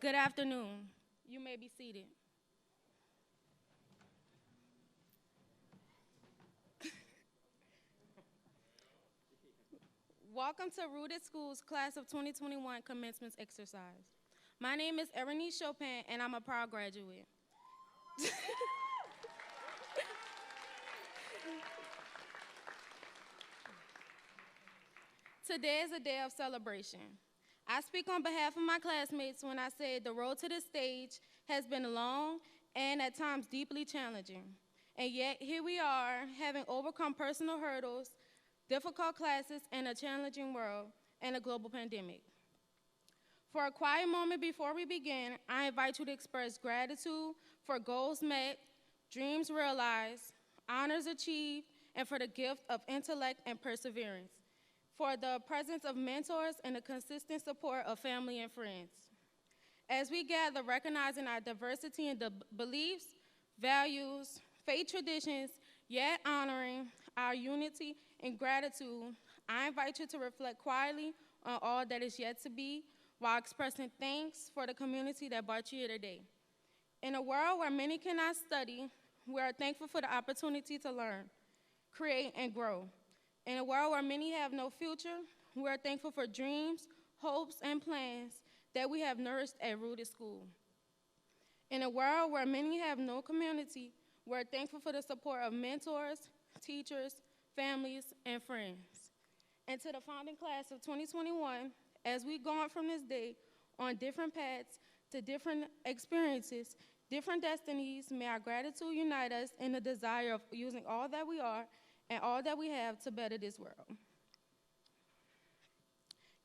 Good afternoon. You may be seated. Welcome to Rooted Schools Class of 2021 Commencement Exercise. My name is Erenice Chopin, and I'm a proud graduate. Today is a day of celebration. I speak on behalf of my classmates when I say the road to this stage has been long and at times deeply challenging. And yet here we are, having overcome personal hurdles, difficult classes, and a challenging world, and a global pandemic. For a quiet moment before we begin, I invite you to express gratitude for goals met, dreams realized, honors achieved, and for the gift of intellect and perseverance, for the presence of mentors and the consistent support of family and friends. As we gather, recognizing our diversity in the beliefs, values, faith traditions, yet honoring our unity and gratitude, I invite you to reflect quietly on all that is yet to be while expressing thanks for the community that brought you here today. In a world where many cannot study, we are thankful for the opportunity to learn, create, and grow. In a world where many have no future, we are thankful for dreams, hopes, and plans that we have nourished at Rooted School. In a world where many have no community, we are thankful for the support of mentors, teachers, families, and friends. And to the founding class of 2021, as we go on from this day on different paths to different experiences, different destinies, may our gratitude unite us in the desire of using all that we are and all that we have to better this world.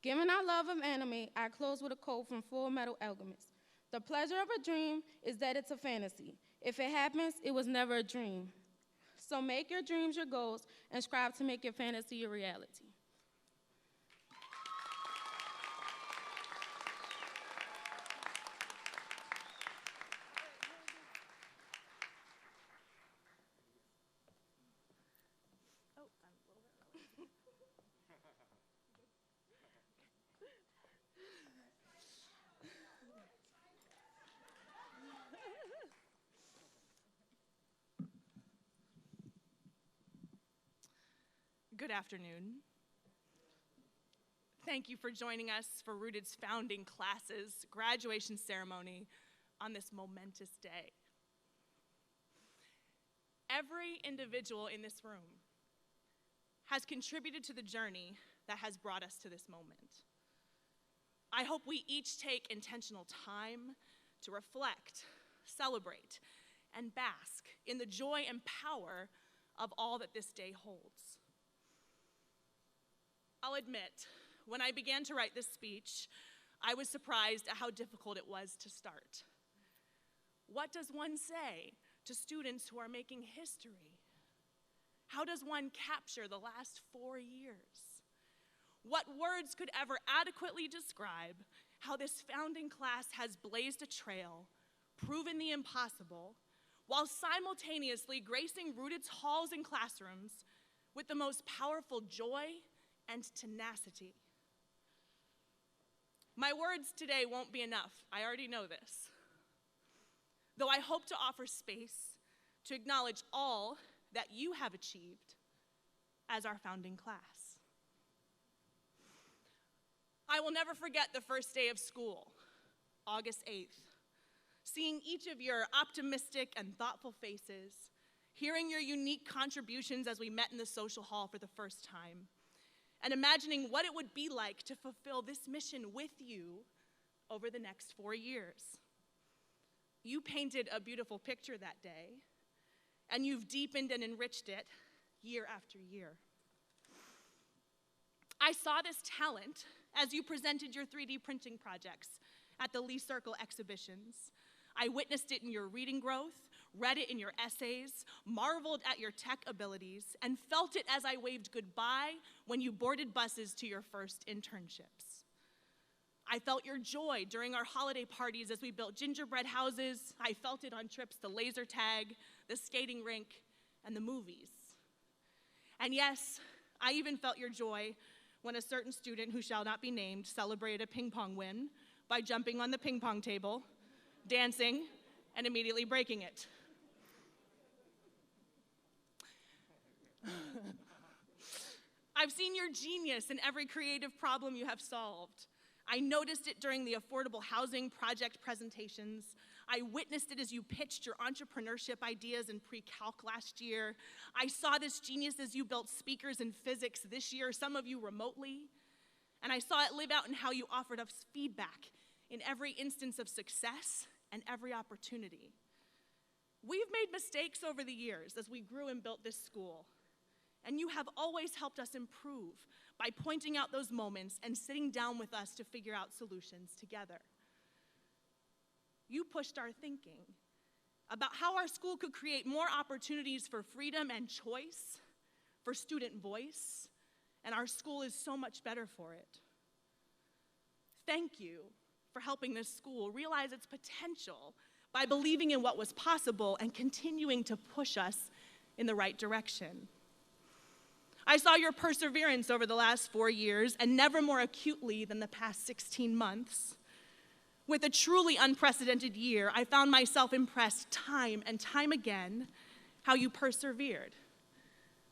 Given our love of anime, I close with a quote from Full Metal Alchemist. The pleasure of a dream is that it's a fantasy. If it happens, it was never a dream. So make your dreams your goals and strive to make your fantasy your reality. Good afternoon. Thank you for joining us for Rooted's founding classes graduation ceremony on this momentous day. Every individual in this room has contributed to the journey that has brought us to this moment. I hope we each take intentional time to reflect, celebrate, and bask in the joy and power of all that this day holds. I'll admit, when I began to write this speech, I was surprised at how difficult it was to start. What does one say to students who are making history? How does one capture the last 4 years? What words could ever adequately describe how this founding class has blazed a trail, proven the impossible, while simultaneously gracing Rooted's halls and classrooms with the most powerful joy and tenacity? My words today won't be enough. I already know this. Though I hope to offer space to acknowledge all that you have achieved as our founding class. I will never forget the first day of school, August 8th, seeing each of your optimistic and thoughtful faces, hearing your unique contributions as we met in the social hall for the first time, and imagining what it would be like to fulfill this mission with you over the next 4 years. You painted a beautiful picture that day, and you've deepened and enriched it year after year. I saw this talent as you presented your 3D printing projects at the Lee Circle exhibitions. I witnessed it in your reading growth, read it in your essays, marveled at your tech abilities, and felt it as I waved goodbye when you boarded buses to your first internships. I felt your joy during our holiday parties as we built gingerbread houses. I felt it on trips to laser tag, the skating rink, and the movies. And yes, I even felt your joy when a certain student who shall not be named celebrated a ping pong win by jumping on the ping pong table, dancing, and immediately breaking it. I've seen your genius in every creative problem you have solved. I noticed it during the affordable housing project presentations. I witnessed it as you pitched your entrepreneurship ideas in pre-calc last year. I saw this genius as you built speakers in physics this year, some of you remotely. And I saw it live out in how you offered us feedback in every instance of success and every opportunity. We've made mistakes over the years as we grew and built this school, and you have always helped us improve by pointing out those moments and sitting down with us to figure out solutions together. You pushed our thinking about how our school could create more opportunities for freedom and choice, for student voice, and our school is so much better for it. Thank you for helping this school realize its potential by believing in what was possible and continuing to push us in the right direction. I saw your perseverance over the last 4 years, and never more acutely than the past 16 months. With a truly unprecedented year, I found myself impressed time and time again how you persevered.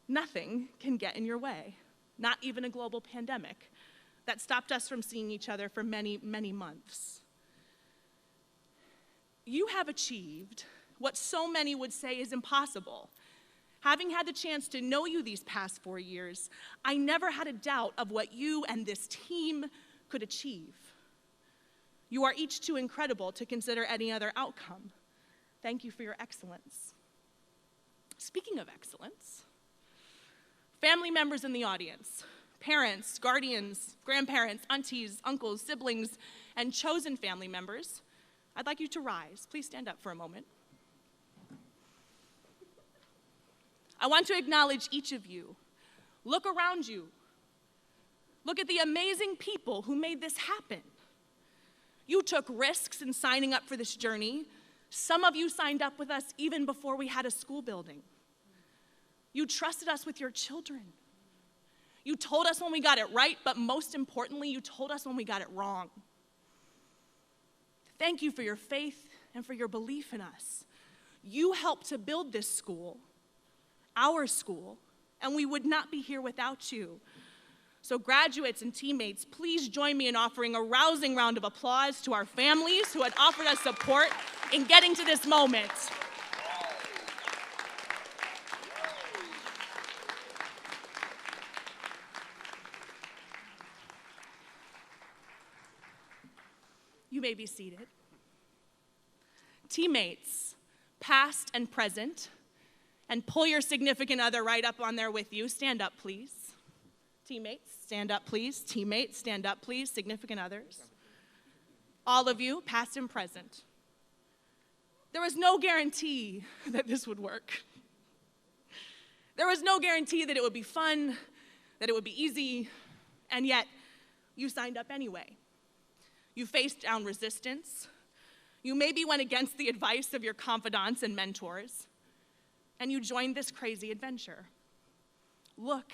Nothing can get in your way, not even a global pandemic that stopped us from seeing each other for many, many months. You have achieved what so many would say is impossible. Having had the chance to know you these past 4 years, I never had a doubt of what you and this team could achieve. You are each too incredible to consider any other outcome. Thank you for your excellence. Speaking of excellence, family members in the audience, parents, guardians, grandparents, aunties, uncles, siblings, and chosen family members, I'd like you to rise. Please stand up for a moment. I want to acknowledge each of you. Look around you. Look at the amazing people who made this happen. You took risks in signing up for this journey. Some of you signed up with us even before we had a school building. You trusted us with your children. You told us when we got it right, but most importantly, you told us when we got it wrong. Thank you for your faith and for your belief in us. You helped to build this school, our school, and we would not be here without you. So graduates and teammates, please join me in offering a rousing round of applause to our families who had offered us support in getting to this moment. You may be seated. Teammates, past and present, and pull your significant other right up on there with you. Stand up, please. Teammates, stand up, please. Teammates, stand up, please. Significant others. All of you, past and present. There was no guarantee that this would work. There was no guarantee that it would be fun, that it would be easy, and yet you signed up anyway. You faced down resistance. You maybe went against the advice of your confidants and mentors, and you joined this crazy adventure. Look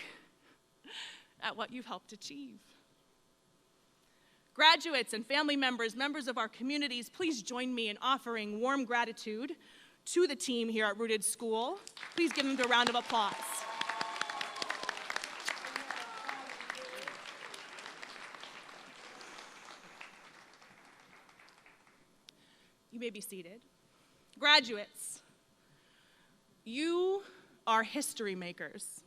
at what you've helped achieve. Graduates and family members, members of our communities, please join me in offering warm gratitude to the team here at Rooted School. Please give them a round of applause. You may be seated. Graduates, you are history makers.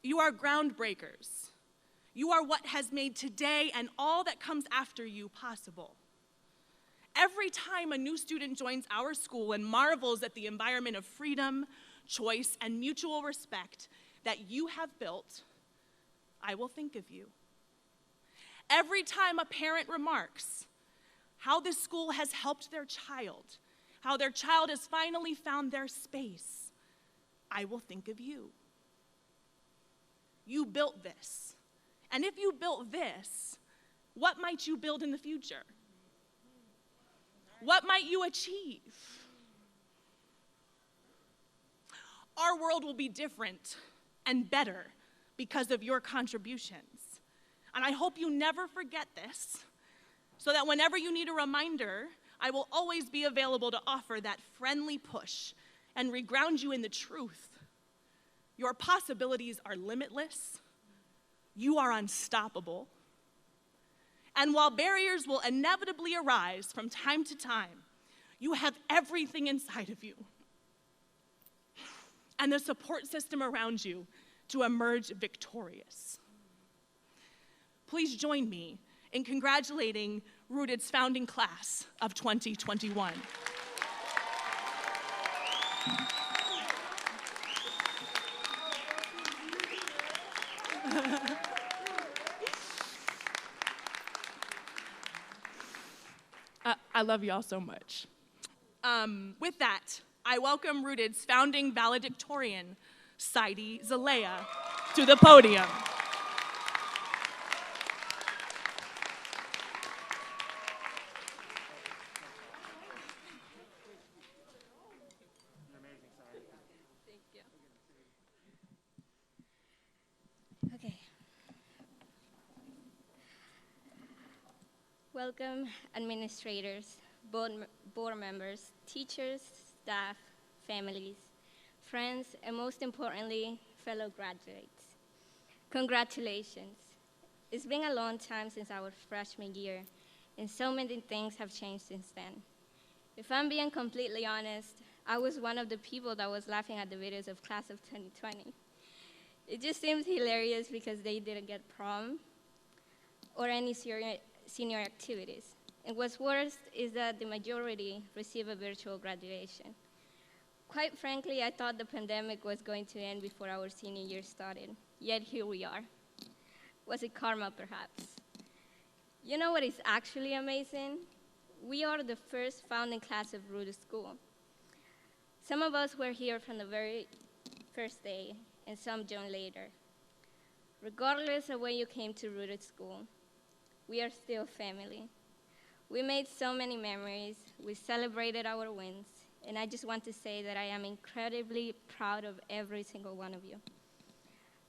You are groundbreakers. You are what has made today and all that comes after you possible. Every time a new student joins our school and marvels at the environment of freedom, choice, and mutual respect that you have built, I will think of you. Every time a parent remarks how this school has helped their child, how their child has finally found their space, I will think of you. You built this. And if you built this, what might you build in the future? What might you achieve? Our world will be different and better because of your contributions. And I hope you never forget this, so that whenever you need a reminder, I will always be available to offer that friendly push and reground you in the truth. Your possibilities are limitless. You are unstoppable. And while barriers will inevitably arise from time to time, you have everything inside of you and the support system around you to emerge victorious. Please join me in congratulating Rooted's founding class of 2021. I love y'all so much. With that, I welcome Rooted's founding valedictorian, Saidi Zalea, to the podium. Okay. Welcome, administrators, board members, teachers, staff, families, friends, and most importantly, fellow graduates. Congratulations. It's been a long time since our freshman year, and so many things have changed since then. If I'm being completely honest, I was one of the people that was laughing at the videos of class of 2020. It just seems hilarious because they didn't get prom or any senior activities. And what's worse is that the majority receive a virtual graduation. Quite frankly, I thought the pandemic was going to end before our senior year started, yet here we are. Was it karma, perhaps? You know what is actually amazing? We are the first founding class of Rooted School. Some of us were here from the very first day, and some joined later. Regardless of when you came to Rooted School, we are still family. We made so many memories, we celebrated our wins, and I just want to say that I am incredibly proud of every single one of you.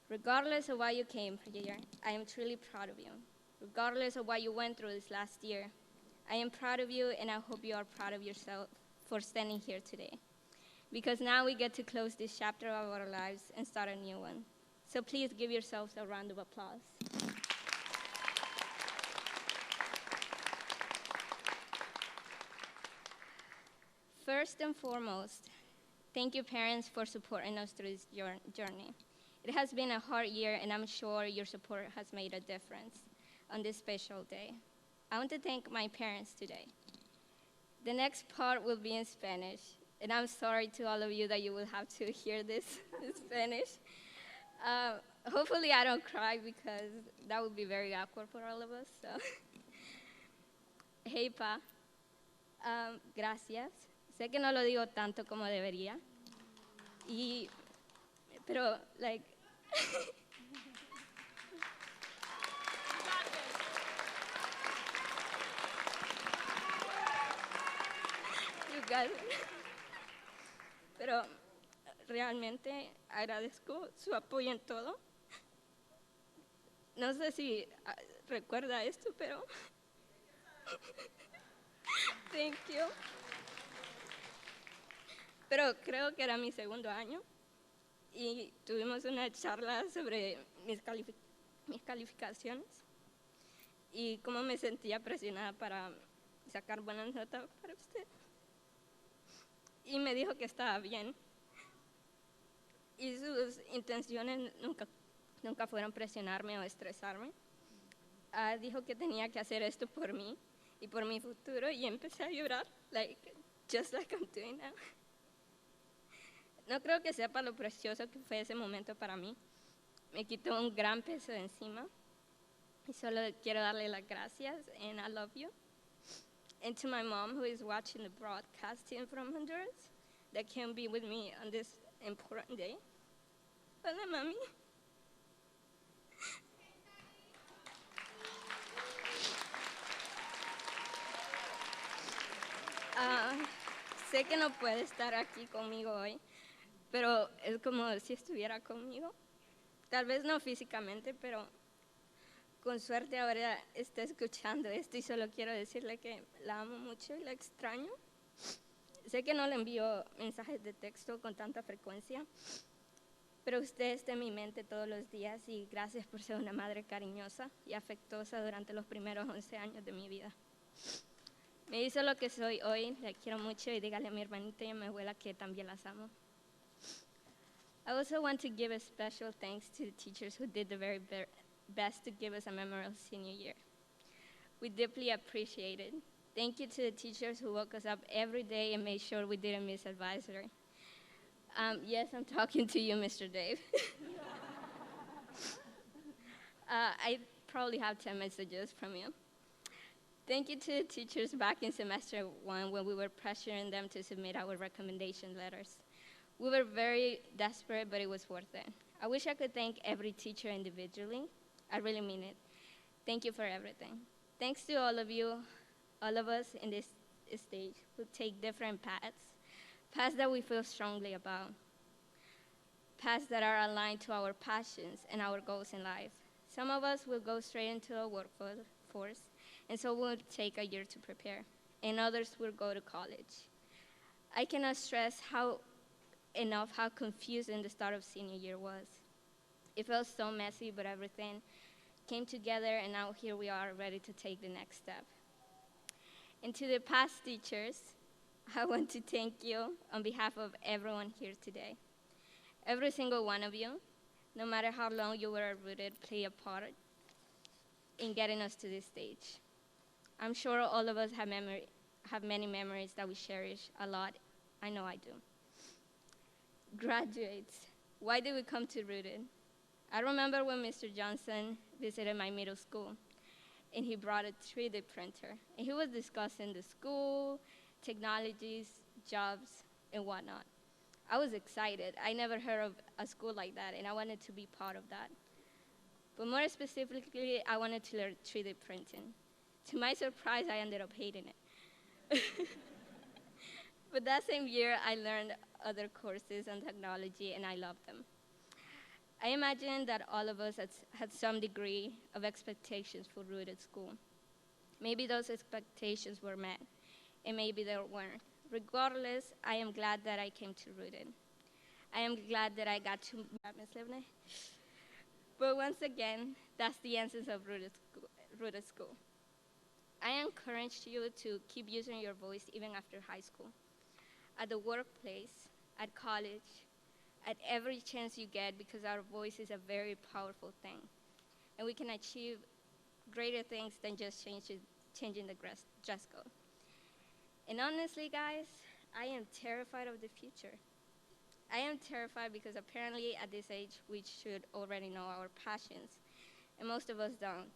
Regardless of why you came here, I am truly proud of you. Regardless of what you went through this last year, I am proud of you, and I hope you are proud of yourself for standing here today. Because now we get to close this chapter of our lives and start a new one. So please give yourselves a round of applause. First and foremost, thank you, parents, for supporting us through this journey. It has been a hard year, and I'm sure your support has made a difference on this special day. I want to thank my parents today. The next part will be in Spanish, and I'm sorry to all of you that you will have to hear this in Spanish. Hopefully I don't cry, because that would be very awkward for all of us. So. Hey, Pa. Gracias. Sé que no lo digo tanto como debería. Pero, like, you got it. Pero realmente agradezco su apoyo en todo. No sé si recuerda esto, pero thank you. Pero creo que era mi segundo año y tuvimos una charla sobre mis calificaciones y cómo me sentía presionada para sacar buenas notas para usted. Y me dijo que estaba bien. Y sus intenciones nunca fueron presionarme o estresarme. Dijo que tenía que hacer esto por mí y por mi futuro, y empecé a llorar, just like I'm doing now. No creo que sepa lo precioso que fue ese momento para mí. Me quitó un gran peso de encima. Y solo quiero darle las gracias, and I love you. And to my mom, who is watching the broadcasting from Honduras, that can be with me on this important day. Hola, mami. Sé que no puede estar aquí conmigo hoy, pero es como si estuviera conmigo. Tal vez no físicamente, pero con suerte ahora está escuchando esto, y solo quiero decirle que la amo mucho y la extraño. Sé que no le envío mensajes de texto con tanta frecuencia, pero usted está en mi mente todos los días, y gracias por ser una madre cariñosa y afectuosa durante los primeros 11 años de mi vida. Me hizo lo que soy hoy, la quiero mucho, y dígale a mi hermanita y a mi abuela que también las amo. I also want to give a special thanks to the teachers who did the very best to give us a memorable senior year. We deeply appreciate it. Thank you to the teachers who woke us up every day and made sure we didn't miss advisory. Yes, I'm talking to you, Mr. Dave. I probably have 10 messages from you. Thank you to the teachers back in semester 1 when we were pressuring them to submit our recommendation letters. We were very desperate, but it was worth it. I wish I could thank every teacher individually. I really mean it. Thank you for everything. Thanks to all of you, all of us in this stage who take different paths that we feel strongly about, paths that are aligned to our passions and our goals in life. Some of us will go straight into the workforce, and so we'll take a year to prepare, and others will go to college. I cannot stress enough how confusing the start of senior year was. It felt so messy, but everything came together, and now here we are ready to take the next step. And to the past teachers, I want to thank you on behalf of everyone here today. Every single one of you, no matter how long you were rooted, play a part in getting us to this stage. I'm sure all of us have many memories that we cherish a lot. I know I do. Graduates, why did we come to Rooted? I remember when Mr. Johnson visited my middle school, and he brought a 3D printer, and he was discussing the school, technologies, jobs, and whatnot. I was excited. I never heard of a school like that, and I wanted to be part of that. But more specifically, I wanted to learn 3D printing. To my surprise, I ended up hating it. But that same year, I learned other courses on technology, and I loved them. I imagine that all of us had some degree of expectations for Rooted School. Maybe those expectations were met, and maybe they weren't. Regardless, I am glad that I came to Rooted. I am glad that I got to But once again, that's the essence of Rooted School. I encourage you to keep using your voice even after high school. At the workplace, at college, at every chance you get, because our voice is a very powerful thing. And we can achieve greater things than just changing the dress code. And honestly, guys, I am terrified of the future. I am terrified because apparently at this age, we should already know our passions, and most of us don't.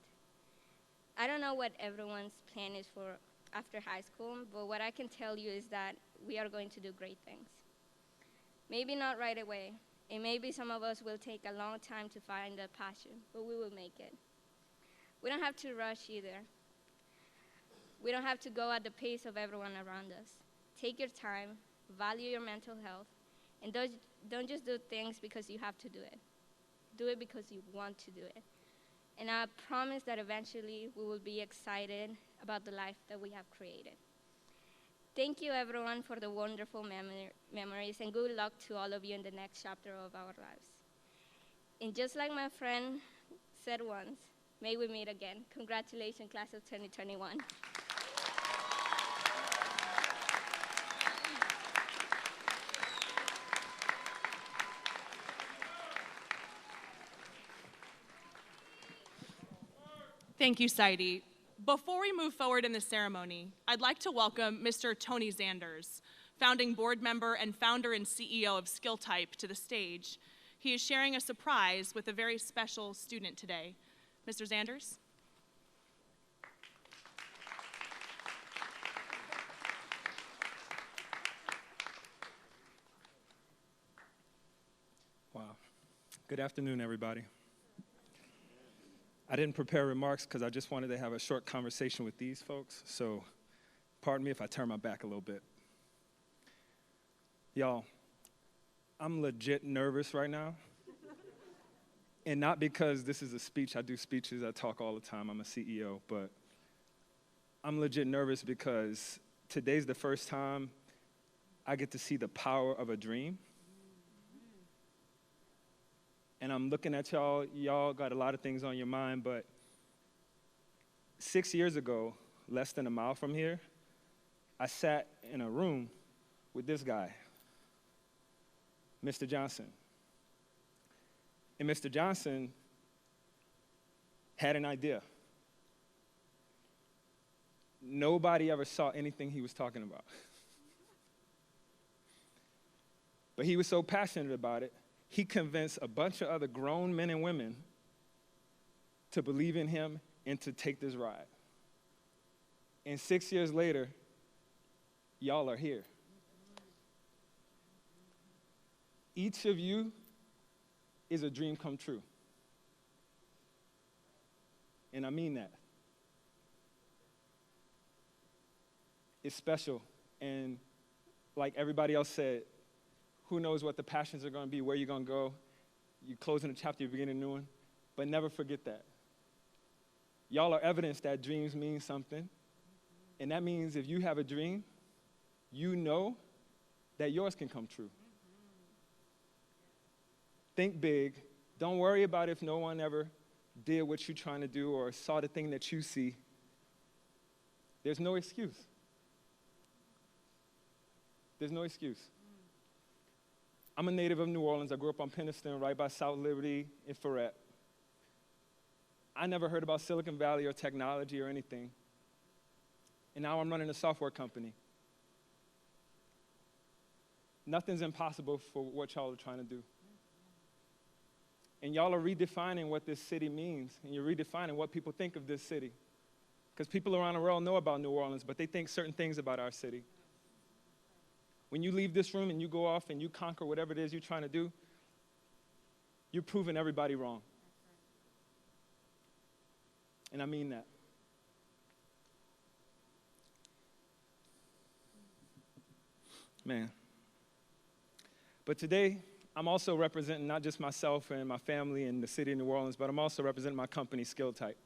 I don't know what everyone's plan is for after high school, but what I can tell you is that we are going to do great things. Maybe not right away, and maybe some of us will take a long time to find a passion, but we will make it. We don't have to rush either. We don't have to go at the pace of everyone around us. Take your time, value your mental health, and don't just do things because you have to do it. Do it because you want to do it. And I promise that eventually we will be excited about the life that we have created. Thank you, everyone, for the wonderful memories, and good luck to all of you in the next chapter of our lives. And just like my friend said once, may we meet again. Congratulations, class of 2021. Thank you, Saidi. Before we move forward in the ceremony, I'd like to welcome Mr. Tony Zanders, founding board member and founder and CEO of SkillType, to the stage. He is sharing a surprise with a very special student today. Mr. Zanders? Wow. Good afternoon, everybody. I didn't prepare remarks because I just wanted to have a short conversation with these folks, so pardon me if I turn my back a little bit. Y'all, I'm legit nervous right now. And not because this is a speech. I do speeches. I talk all the time. I'm a CEO. But I'm legit nervous because today's the first time I get to see the power of a dream. And I'm looking at y'all. Y'all got a lot of things on your mind. But 6 years ago, less than a mile from here, I sat in a room with this guy, Mr. Johnson. And Mr. Johnson had an idea. Nobody ever saw anything he was talking about. But he was so passionate about it, he convinced a bunch of other grown men and women to believe in him and to take this ride. And 6 years later, y'all are here. Each of you is a dream come true. And I mean that. It's special. And like everybody else said, who knows what the passions are going to be, where you're going to go. You're closing a chapter, you're beginning a new one. But never forget that. Y'all are evidence that dreams mean something. And that means if you have a dream, you know that yours can come true. Think big. Don't worry about if no one ever did what you're trying to do or saw the thing that you see. There's no excuse. There's no excuse. I'm a native of New Orleans. I grew up on Penniston, right by South Liberty in Ferret. I never heard about Silicon Valley or technology or anything. And now I'm running a software company. Nothing's impossible for what y'all are trying to do. And y'all are redefining what this city means, and you're redefining what people think of this city. Because people around the world know about New Orleans, but they think certain things about our city. When you leave this room and you go off and you conquer whatever it is you're trying to do, you're proving everybody wrong. And I mean that. Man. But today, I'm also representing not just myself and my family and the city of New Orleans, but I'm also representing my company, SkillType.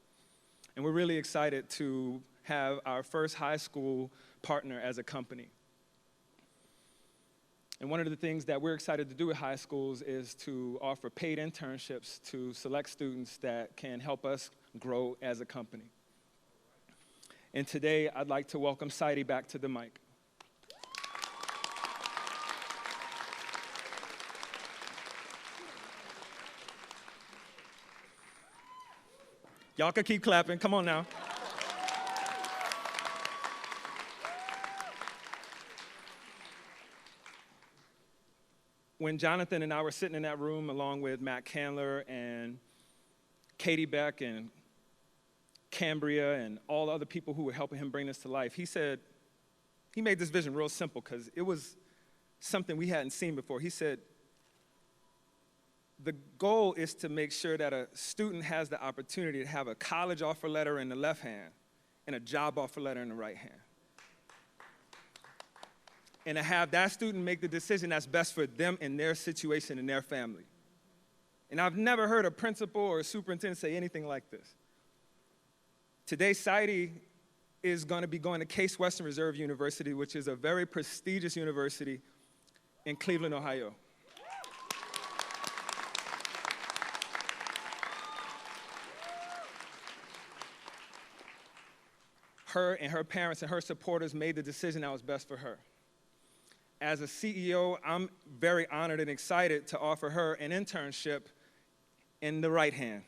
And we're really excited to have our first high school partner as a company. And one of the things that we're excited to do with high schools is to offer paid internships to select students that can help us grow as a company. And today, I'd like to welcome Saidi back to the mic. Y'all can keep clapping. Come on now. When Jonathan and I were sitting in that room along with Matt Candler and Katie Beck and Cambria and all the other people who were helping him bring this to life, he said, he made this vision real simple because it was something we hadn't seen before. He said, the goal is to make sure that a student has the opportunity to have a college offer letter in the left hand and a job offer letter in the right hand. And to have that student make the decision that's best for them and their situation and their family. And I've never heard a principal or a superintendent say anything like this. Today, Saidi is going to be going to Case Western Reserve University, which is a very prestigious university in Cleveland, Ohio. Her and her parents and her supporters made the decision that was best for her. As a CEO, I'm very honored and excited to offer her an internship in the right hand.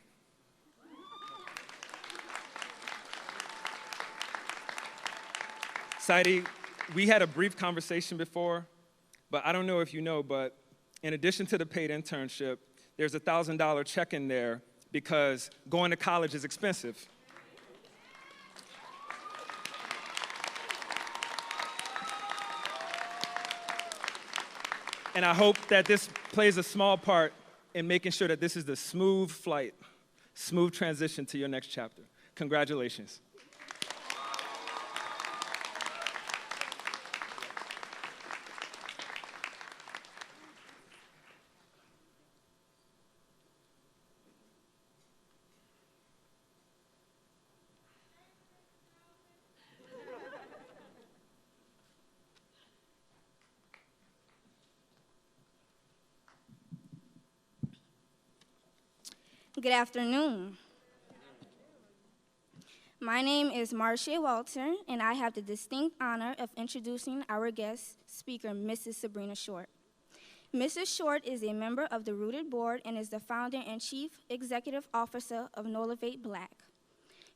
Saidi, we had a brief conversation before, but I don't know if you know, but in addition to the paid internship, there's a $1,000 check in there because going to college is expensive. And I hope that this plays a small part in making sure that this is the smooth flight, smooth transition to your next chapter. Congratulations. Good afternoon. My name is Marcia Walter, and I have the distinct honor of introducing our guest speaker, Mrs. Sabrina Short. Mrs. Short is a member of the Rooted Board and is the founder and chief executive officer of Elevate Black.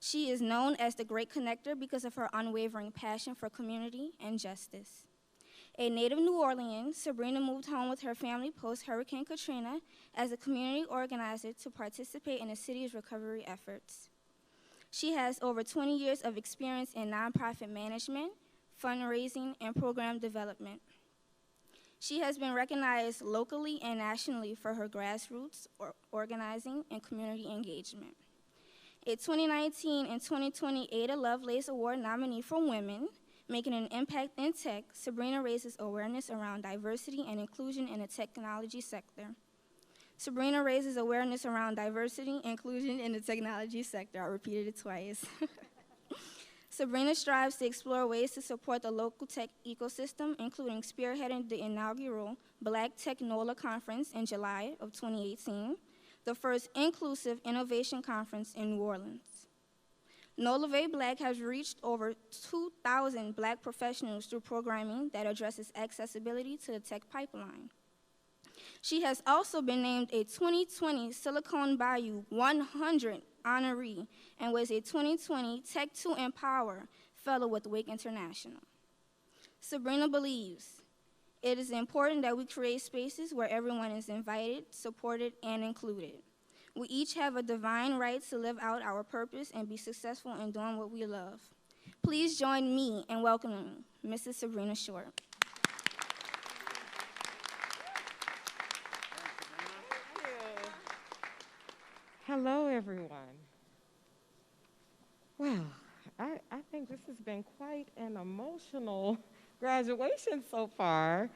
She is known as the Great Connector because of her unwavering passion for community and justice. A native New Orleans, Sabrina moved home with her family post-Hurricane Katrina as a community organizer to participate in the city's recovery efforts. She has over 20 years of experience in nonprofit management, fundraising, and program development. She has been recognized locally and nationally for her grassroots organizing and community engagement. A 2019 and 2020 Ada Lovelace Award nominee for women, making an impact in tech, Sabrina raises awareness around diversity and inclusion in the technology sector. Sabrina raises awareness around diversity, inclusion in the technology sector. I repeated it twice. Sabrina strives to explore ways to support the local tech ecosystem, including spearheading the inaugural Black Tech NOLA Conference in July of 2018, the first inclusive innovation conference in New Orleans. Elevate Black has reached over 2,000 Black professionals through programming that addresses accessibility to the tech pipeline. She has also been named a 2020 Silicon Bayou 100 honoree and was a 2020 Tech to Empower Fellow with Wake International. Sabrina believes it is important that we create spaces where everyone is invited, supported, and included. We each have a divine right to live out our purpose and be successful in doing what we love. Please join me in welcoming Mrs. Sabrina Short. Hello, everyone. Well, I think this has been quite an emotional graduation so far.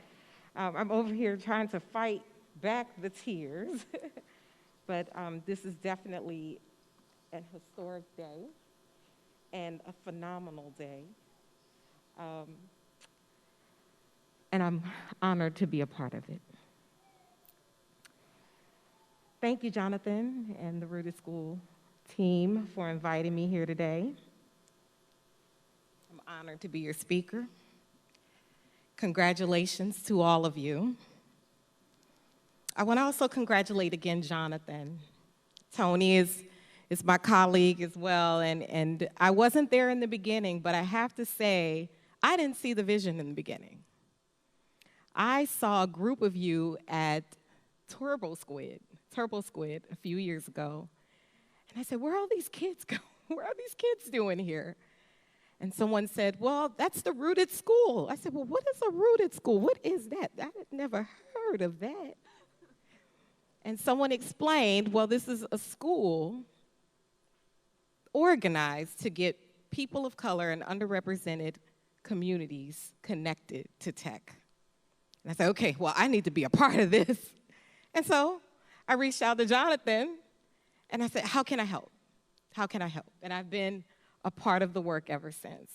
I'm over here trying to fight back the tears. But this is definitely an historic day and a phenomenal day. and I'm honored to be a part of it. Thank you, Jonathan, and the Rooted School team for inviting me here today. I'm honored to be your speaker. Congratulations to all of you. I want to also congratulate again Jonathan. Tony is my colleague as well, and I wasn't there in the beginning, but I have to say, I didn't see the vision in the beginning. I saw a group of you at Turbo Squid a few years ago, and I said, where are all these kids going? What are these kids doing here? And someone said, well, that's the Rooted School. I said, well, what is a Rooted School? What is that? I had never heard of that. And someone explained, well, this is a school organized to get people of color and underrepresented communities connected to tech. And I said, okay, well, I need to be a part of this. And so I reached out to Jonathan, and I said, how can I help? How can I help? And I've been a part of the work ever since.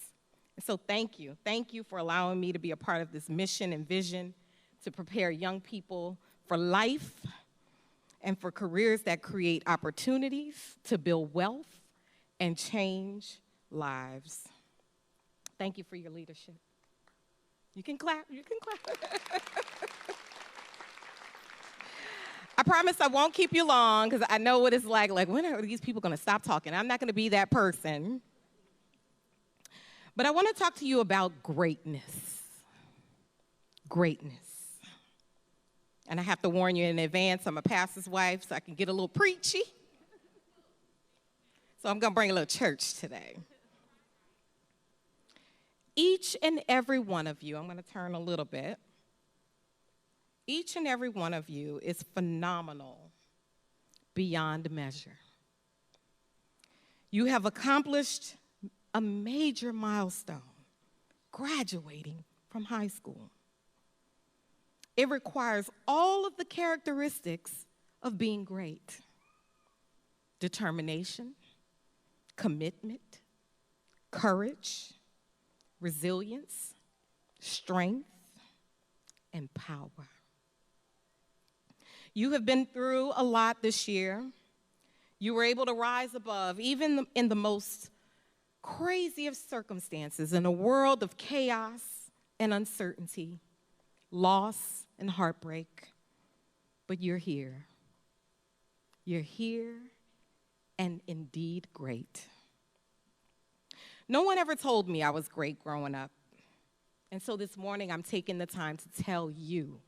And so thank you. Thank you for allowing me to be a part of this mission and vision to prepare young people for life and for careers that create opportunities to build wealth and change lives. Thank you for your leadership. You can clap, you can clap. I promise I won't keep you long because I know what it's like when are these people gonna stop talking? I'm not gonna be that person. But I wanna talk to you about greatness. Greatness. And I have to warn you in advance, I'm a pastor's wife, so I can get a little preachy. So I'm gonna bring a little church today. Each and every one of you, I'm gonna turn a little bit. Each and every one of you is phenomenal beyond measure. You have accomplished a major milestone, graduating from high school. It requires all of the characteristics of being great: determination, commitment, courage, resilience, strength, and power. You have been through a lot this year. You were able to rise above, even in the most crazy of circumstances, in a world of chaos and uncertainty, loss and heartbreak. But you're here. You're here, and indeed great. No one ever told me I was great growing up. And so this morning, I'm taking the time to tell you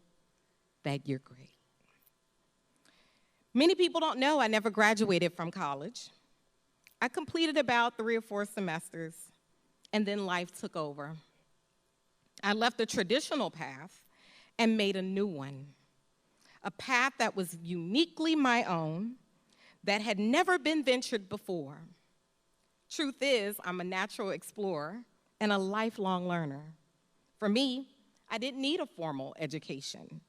that you're great. Many people don't know I never graduated from college. I completed about 3 or 4 semesters, and then life took over. I left the traditional path and made a new one, a path that was uniquely my own, that had never been ventured before. Truth is, I'm a natural explorer and a lifelong learner. For me, I didn't need a formal education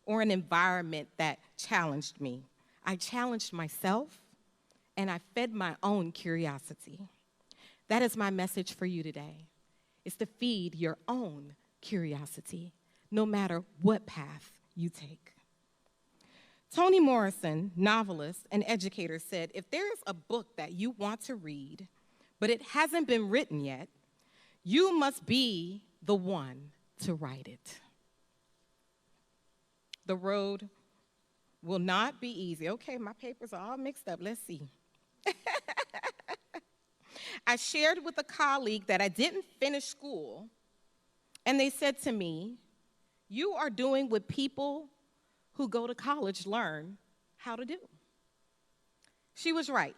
or an environment that challenged me. I challenged myself, and I fed my own curiosity. That is my message for you today, is to feed your own curiosity, no matter what path you take. Toni Morrison, novelist and educator, said, if there is a book that you want to read, but it hasn't been written yet, you must be the one to write it. The road will not be easy. Okay, my papers are all mixed up. Let's see. I shared with a colleague that I didn't finish school, and they said to me, you are doing what people who go to college learn how to do. She was right.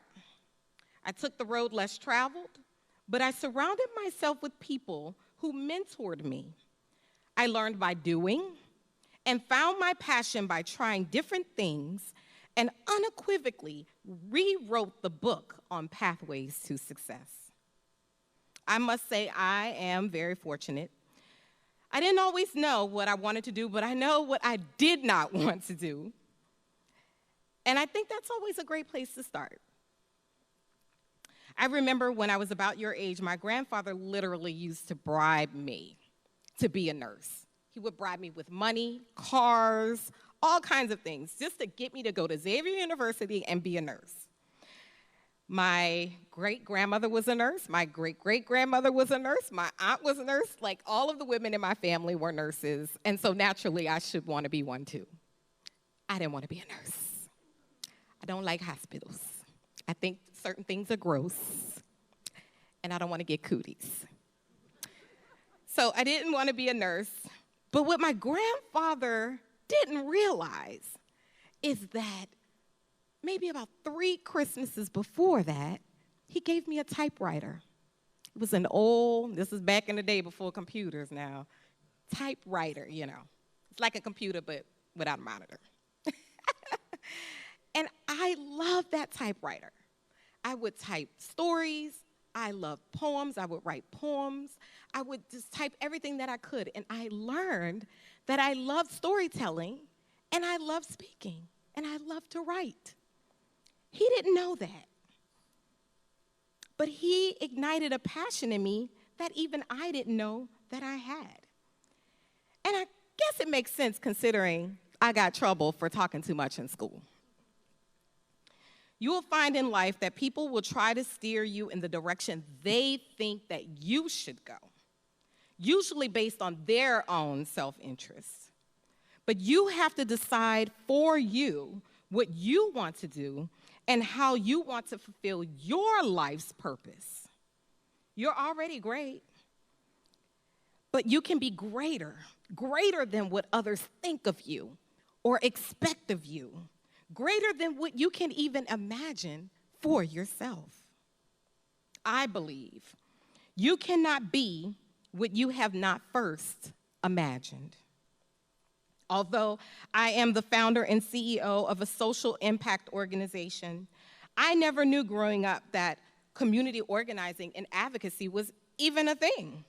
I took the road less traveled, but I surrounded myself with people who mentored me. I learned by doing and found my passion by trying different things and unequivocally rewrote the book on pathways to success. I must say I am very fortunate. I didn't always know what I wanted to do, but I know what I did not want to do. And I think that's always a great place to start. I remember when I was about your age, my grandfather literally used to bribe me to be a nurse. He would bribe me with money, cars, all kinds of things, just to get me to go to Xavier University and be a nurse. My great-grandmother was a nurse. My great-great-grandmother was a nurse. My aunt was a nurse. Like, all of the women in my family were nurses, and so naturally, I should want to be one too. I didn't want to be a nurse. I don't like hospitals. I think certain things are gross, and I don't want to get cooties. So I didn't want to be a nurse, but what my grandfather didn't realize is that maybe about 3 Christmases before that, he gave me a typewriter. It was an old, this is back in the day before computers now, typewriter, you know. It's like a computer, but without a monitor. And I loved that typewriter. I would type stories. I loved poems. I would write poems. I would just type everything that I could. And I learned that I loved storytelling, and I loved speaking, and I loved to write. He didn't know that. But he ignited a passion in me that even I didn't know that I had. And I guess it makes sense considering I got trouble for talking too much in school. You will find in life that people will try to steer you in the direction they think that you should go, usually based on their own self-interest. But you have to decide for you what you want to do and how you want to fulfill your life's purpose. You're already great, but you can be greater than what others think of you or expect of you, greater than what you can even imagine for yourself. I believe you cannot be what you have not first imagined. Although I am the founder and CEO of a social impact organization, I never knew growing up that community organizing and advocacy was even a thing.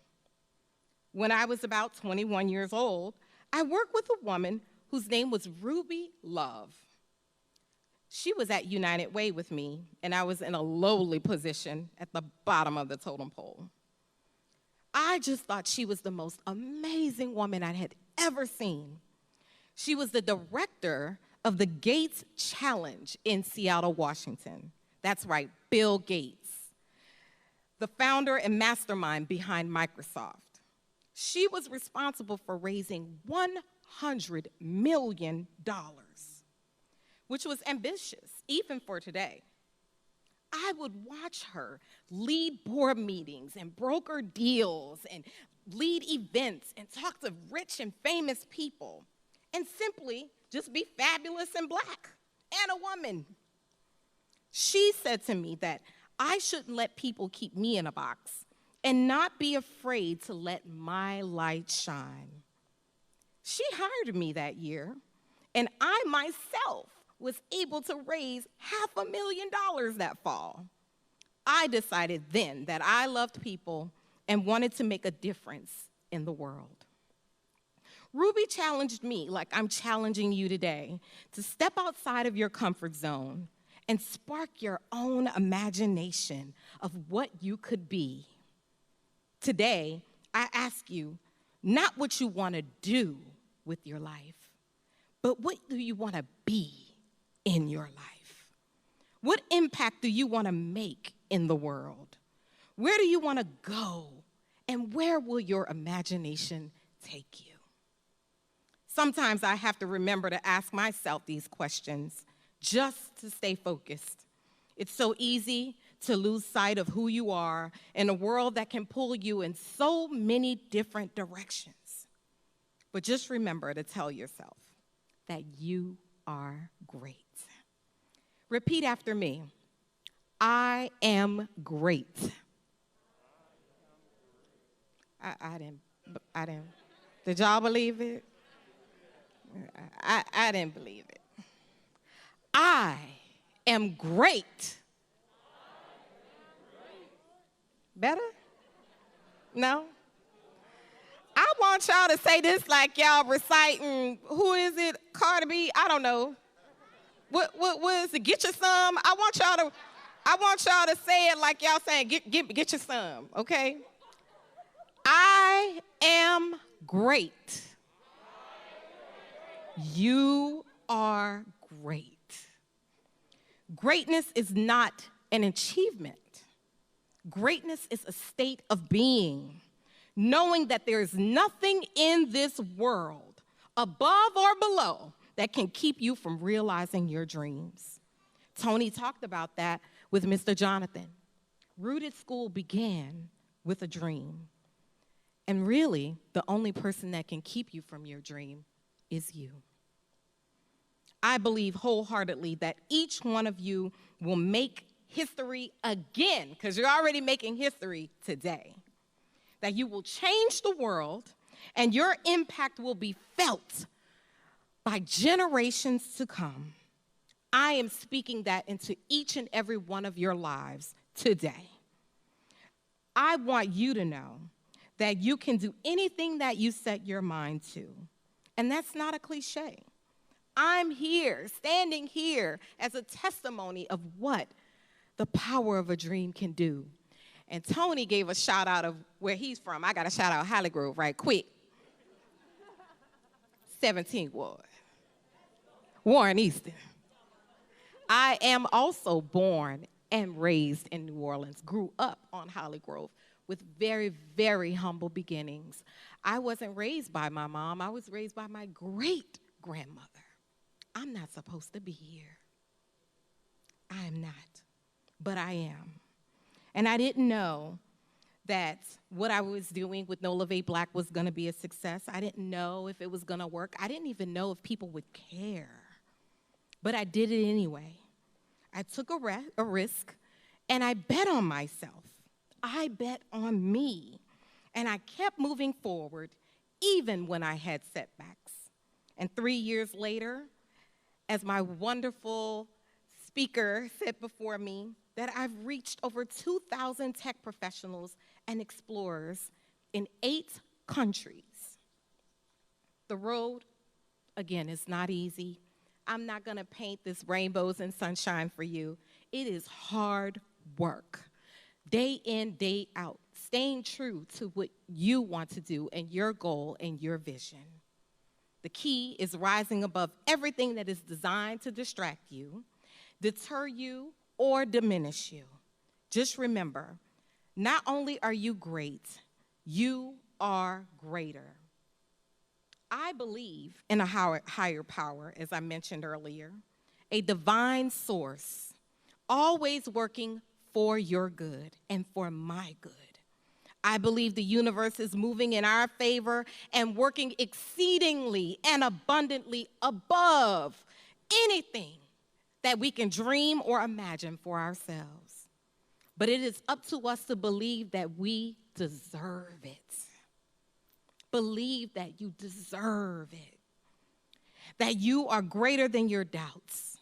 When I was about 21 years old, I worked with a woman whose name was Ruby Love. She was at United Way with me, and I was in a lowly position at the bottom of the totem pole. I just thought she was the most amazing woman I had ever seen. She was the director of the Gates Challenge in Seattle, Washington. That's right, Bill Gates, the founder and mastermind behind Microsoft. She was responsible for raising $100 million, which was ambitious, even for today. I would watch her lead board meetings and broker deals and lead events and talk to rich and famous people and simply just be fabulous and black and a woman. She said to me that I shouldn't let people keep me in a box and not be afraid to let my light shine. She hired me that year, and I myself was able to raise $500,000 that fall. I decided then that I loved people and wanted to make a difference in the world. Ruby challenged me, like I'm challenging you today, to step outside of your comfort zone and spark your own imagination of what you could be. Today, I ask you not what you want to do with your life, but what do you want to be in your life? What impact do you want to make in the world? Where do you want to go? And where will your imagination take you? Sometimes I have to remember to ask myself these questions just to stay focused. It's so easy to lose sight of who you are in a world that can pull you in so many different directions. But just remember to tell yourself that you are great. Repeat after me. I am great. I didn't. Did y'all believe it? I didn't believe it. I am great. Better? No? I want y'all to say this like y'all reciting, who is it, Cardi B? I don't know. What is it, get your some? I want y'all to say it like y'all saying, get your some, okay? I am great. You are great. Greatness is not an achievement. Greatness is a state of being, knowing that there is nothing in this world, above or below, that can keep you from realizing your dreams. Tony talked about that with Mr. Jonathan. Rooted School began with a dream. And really, the only person that can keep you from your dream is you. I believe wholeheartedly that each one of you will make history again, because you're already making history today. That you will change the world, and your impact will be felt by generations to come. I am speaking that into each and every one of your lives today. I want you to know that you can do anything that you set your mind to. And that's not a cliche. I'm here, standing here as a testimony of what the power of a dream can do. And Tony gave a shout out of where he's from. I got to shout out Holly Grove right quick. 17th Ward. Warren Easton. I am also born and raised in New Orleans, grew up on Holly Grove with very, very humble beginnings. I wasn't raised by my mom. I was raised by my great-grandmother. I'm not supposed to be here. I am not, but I am. And I didn't know that what I was doing with No Leve Black was going to be a success. I didn't know if it was going to work. I didn't even know if people would care. But I did it anyway. I took a risk, and I bet on myself. I bet on me. And I kept moving forward, even when I had setbacks. And 3 years later, as my wonderful speaker said before me, that I've reached over 2,000 tech professionals and explorers in 8 countries. The road, again, is not easy. I'm not going to paint this rainbows and sunshine for you. It is hard work, day in, day out, staying true to what you want to do and your goal and your vision. The key is rising above everything that is designed to distract you, deter you, or diminish you. Just remember, not only are you great, you are greater. I believe in a higher power, as I mentioned earlier, a divine source, always working for your good and for my good. I believe the universe is moving in our favor and working exceedingly and abundantly above anything that we can dream or imagine for ourselves. But it is up to us to believe that we deserve it. Believe that you deserve it. That you are greater than your doubts.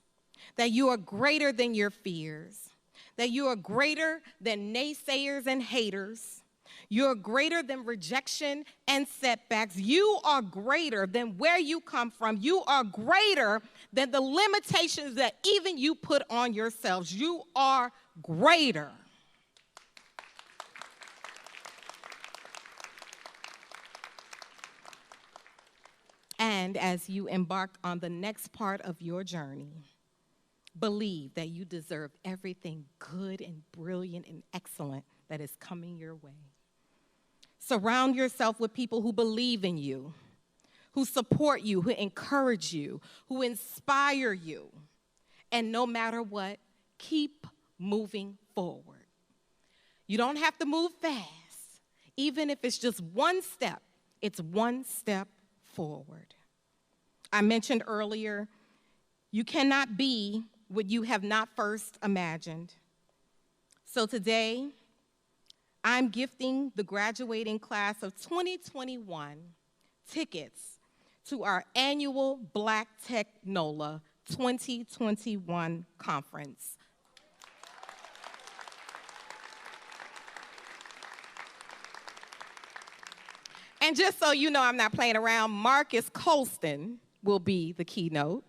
That you are greater than your fears. That you are greater than naysayers and haters. You're greater than rejection and setbacks. You are greater than where you come from. You are greater than the limitations that even you put on yourselves. You are greater. And as you embark on the next part of your journey, believe that you deserve everything good and brilliant and excellent that is coming your way. Surround yourself with people who believe in you, who support you, who encourage you, who inspire you. And no matter what, keep moving forward. You don't have to move fast. Even if it's just one step, it's one step forward. I mentioned earlier, you cannot be what you have not first imagined. So today, I'm gifting the graduating class of 2021 tickets to our annual Black Tech NOLA 2021 conference. And just so you know I'm not playing around, Marcus Colston will be the keynote.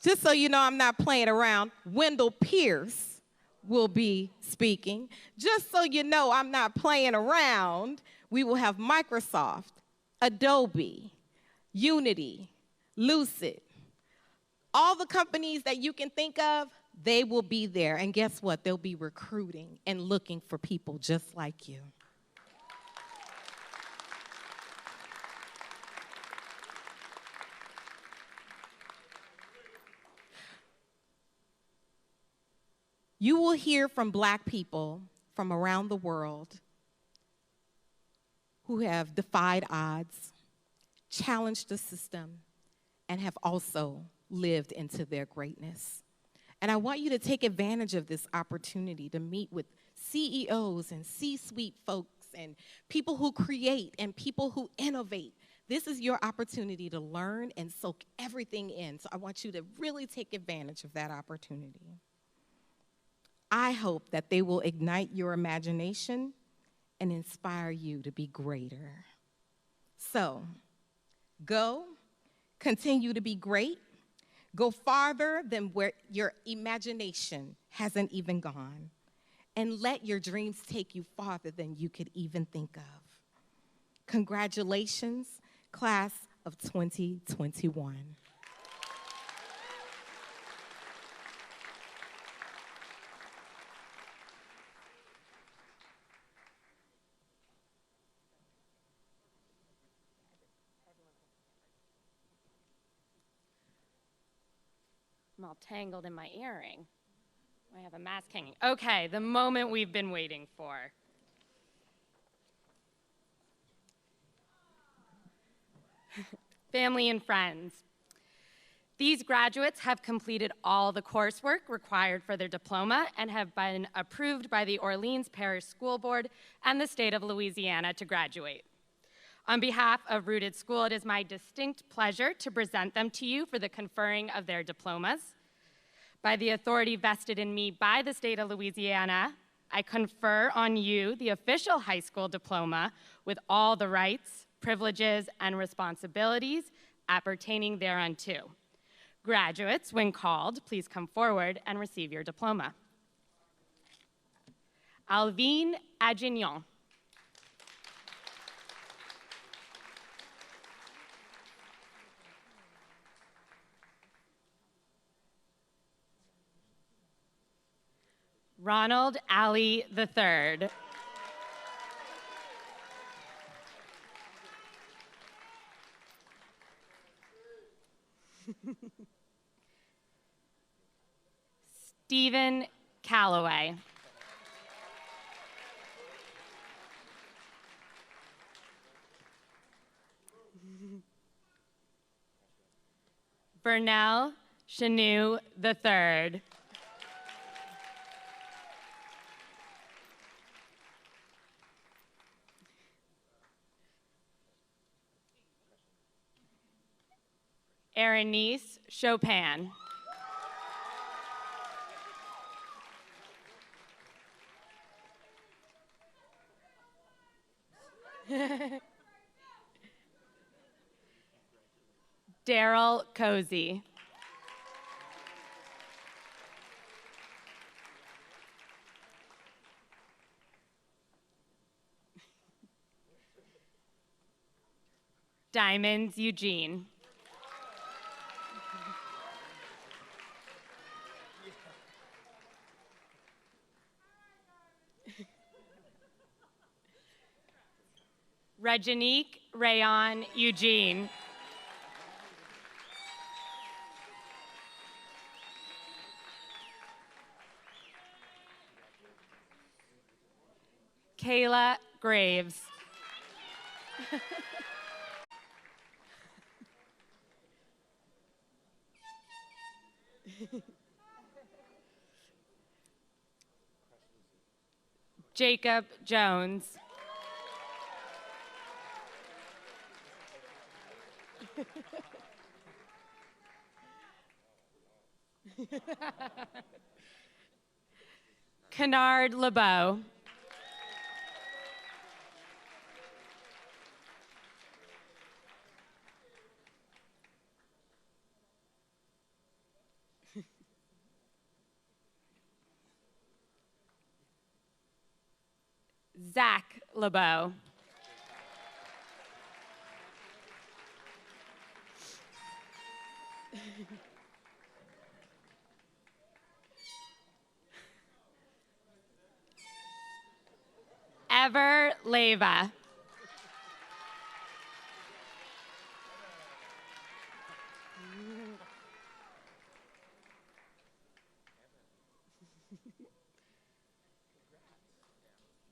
Just so you know I'm not playing around, Wendell Pierce will be speaking. Just so you know I'm not playing around, we will have Microsoft, Adobe, Unity, Lucid. All the companies that you can think of, they will be there. And guess what? They'll be recruiting and looking for people just like you. You will hear from Black people from around the world who have defied odds, challenged the system, and have also lived into their greatness. And I want you to take advantage of this opportunity to meet with CEOs and C-suite folks and people who create and people who innovate. This is your opportunity to learn and soak everything in. So I want you to really take advantage of that opportunity. I hope that they will ignite your imagination and inspire you to be greater. So, go, continue to be great, go farther than where your imagination hasn't even gone, and let your dreams take you farther than you could even think of. Congratulations, class of 2021. I'm all tangled in my earring. I have a mask hanging. Okay, the moment we've been waiting for. Family and friends, these graduates have completed all the coursework required for their diploma and have been approved by the Orleans Parish School Board and the state of Louisiana to graduate. On behalf of Rooted School, it is my distinct pleasure to present them to you for the conferring of their diplomas. By the authority vested in me by the state of Louisiana, I confer on you the official high school diploma with all the rights, privileges, and responsibilities appertaining thereunto. Graduates, when called, please come forward and receive your diploma. Alvine Agignon. Ronald Ali III. Stephen Calloway. Vernell Chanou III. Berenice Chopin. Daryl Cozy. Diamonds Eugene. Reginique Rayon Eugene. Kayla Graves. Jacob Jones. Kennard LeBeau. Zach LeBeau. Trevor Leva.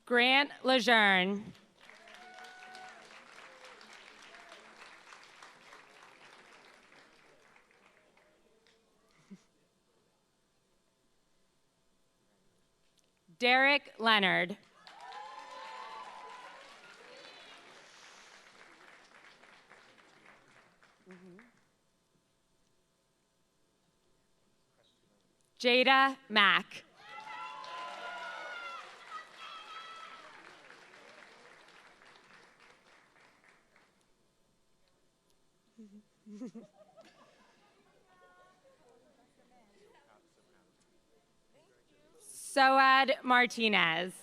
Grant Lejeune. Derek Leonard. Jada Mack. Soad Martinez.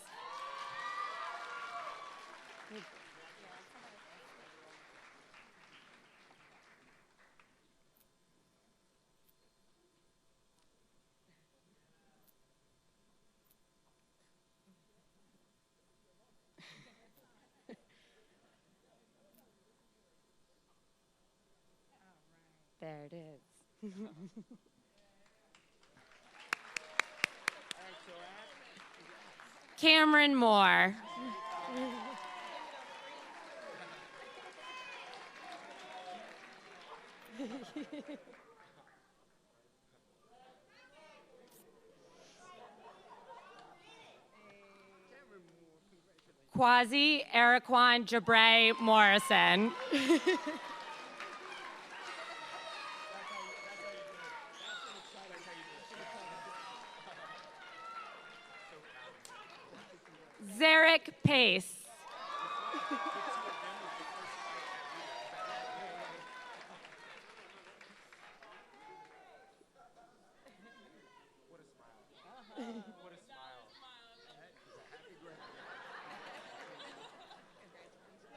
There it is. Cameron Moore. Quasi Eriquan Jabray Morrison. Zarek Pace.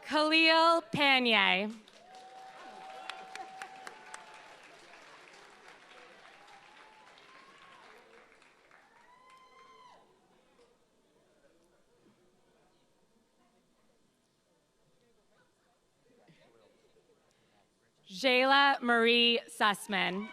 Khalil Panier. Jayla Marie Sussman.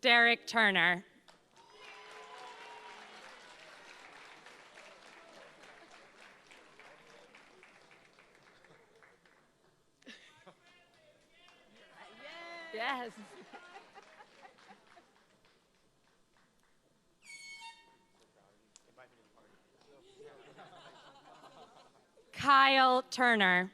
Derek Turner. Yes. Kyle Turner.